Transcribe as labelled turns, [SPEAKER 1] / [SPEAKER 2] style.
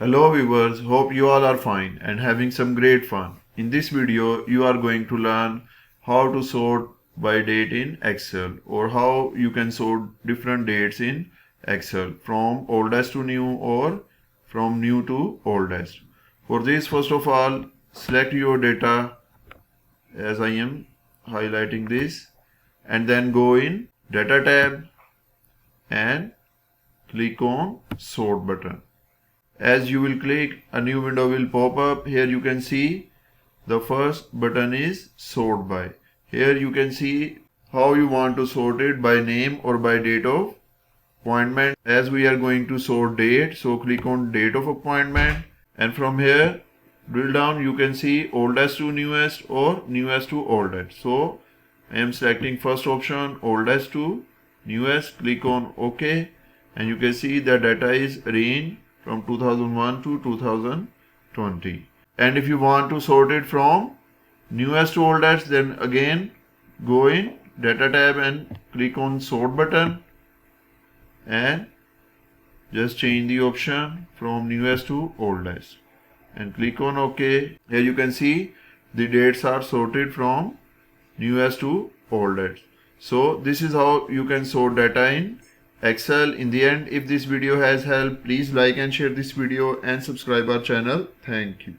[SPEAKER 1] Hello viewers, hope you all are fine and having some great fun. In this video, you are going to learn how to sort by date in Excel or how you can sort different dates in Excel from oldest to new or from new to oldest. For this, first of all, select your data as I am highlighting this and then go in Data tab and click on Sort button. As you will click, a new window will pop up. Here you can see the first button is sort by. Here you can see how you want to sort it, by name or by date of appointment. As we are going to sort date, so click on date of appointment, and from here drill down, you can see oldest to newest or newest to oldest. So I am selecting first option, oldest to newest. Click on OK, and you can see the data is range from 2001 to 2020. And if you want to sort it from newest to oldest, then again go in Data tab and click on Sort button and just change the option from newest to oldest and click on OK. Here you can see the dates are sorted from newest to oldest. So this is how you can sort data in Excel. In the end, if this video has helped, please like and share this video and subscribe our channel. Thank you.